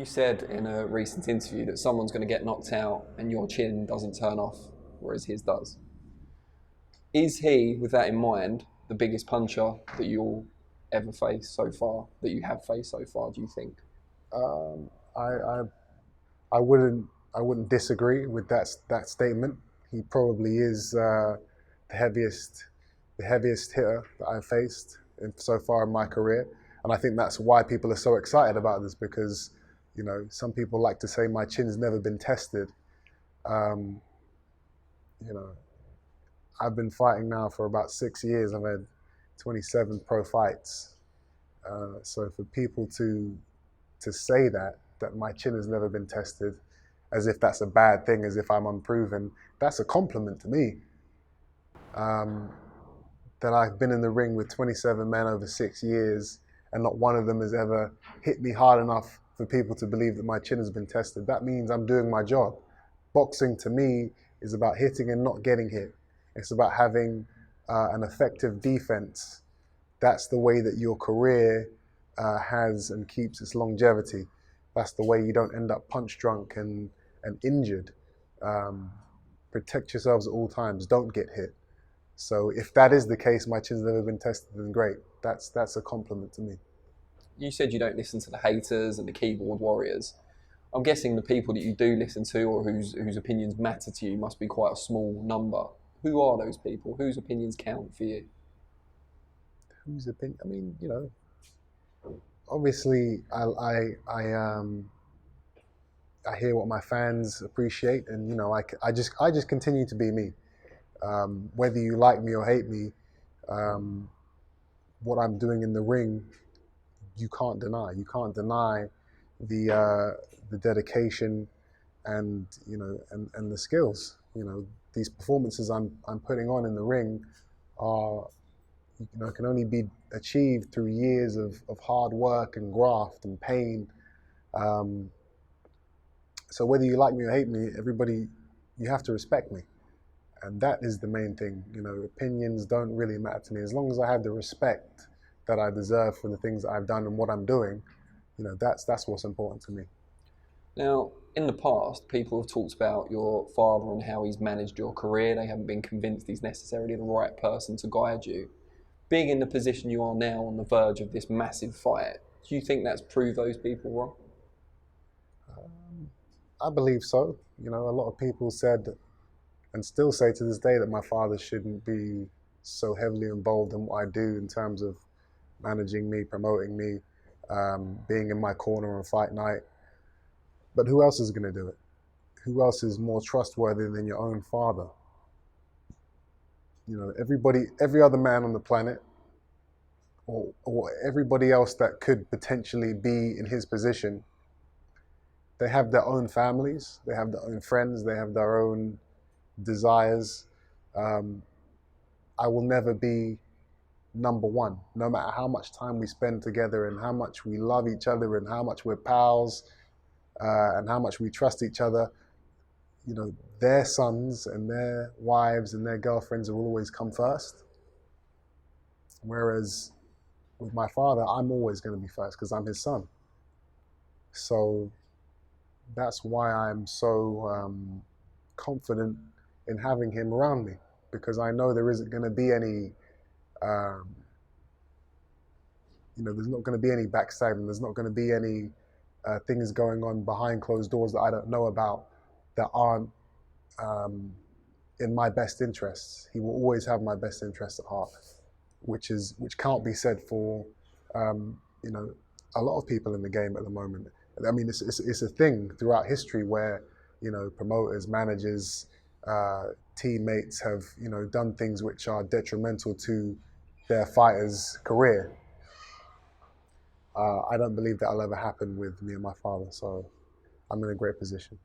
said in a recent interview that someone's going to get knocked out and your chin doesn't turn off, whereas his does. Is he, with that in mind, the biggest puncher that you'll ever face so far, that you have faced so far, do you think? I wouldn't disagree with that statement. He probably is the heaviest hitter that I've faced so far in my career, and I think that's why people are so excited about this, because you know, some people like to say my chin's never been tested. You know, I've been fighting now for about 6 years. I've had 27 pro fights. So for people to say that my chin has never been tested, as if that's a bad thing, as if I'm unproven, that's a compliment to me. That I've been in the ring with 27 men over 6 years, and not one of them has ever hit me hard enough for people to believe that my chin has been tested. That means I'm doing my job. Boxing to me is about hitting and not getting hit. It's about having an effective defense. That's the way that your career has and keeps its longevity. That's the way you don't end up punch drunk and injured. Protect yourselves at all times. Don't get hit. So if that is the case, my chin's never been tested, then great. That's a compliment to me. You said you don't listen to the haters and the keyboard warriors. I'm guessing the people that you do listen to, or whose opinions matter to you, must be quite a small number. Who are those people? Whose opinions count for you? Whose opinion? I mean, you know, obviously I hear what my fans appreciate, and you know, I just continue to be me. Whether you like me or hate me, what I'm doing in the ring, you can't deny. You can't deny the dedication and you know and the skills. You know, these performances I'm putting on in the ring are, you know, can only be achieved through years of hard work and graft and pain. So whether you like me or hate me, everybody, you have to respect me. And that is the main thing. You know, opinions don't really matter to me. As long as I have the respect that I deserve for the things that I've done and what I'm doing, you know, that's what's important to me. Now, in the past, people have talked about your father and how he's managed your career. They haven't been convinced he's necessarily the right person to guide you. Being in the position you are now, on the verge of this massive fight, do you think that's proved those people wrong? I believe so. You know, a lot of people said, and still say to this day, that my father shouldn't be so heavily involved in what I do in terms of managing me, promoting me, being in my corner on fight night. But who else is going to do it? Who else is more trustworthy than your own father? You know, every other man on the planet, or everybody else that could potentially be in his position, they have their own families, they have their own friends, they have their own desires. I will never be number one, no matter how much time we spend together and how much we love each other and how much we're pals and how much we trust each other. You know, their sons and their wives and their girlfriends will always come first. Whereas with my father, I'm always going to be first because I'm his son. So that's why I'm so confident in having him around me, because I know there isn't going to be any, you know, there's not going to be any backstabbing. There's not going to be any things going on behind closed doors that I don't know about, that aren't in my best interests. He will always have my best interests at heart, which can't be said for you know, a lot of people in the game at the moment. I mean, it's a thing throughout history where, you know, promoters, managers, teammates have, you know, done things which are detrimental to their fighter's career. I don't believe that'll ever happen with me and my father, so I'm in a great position.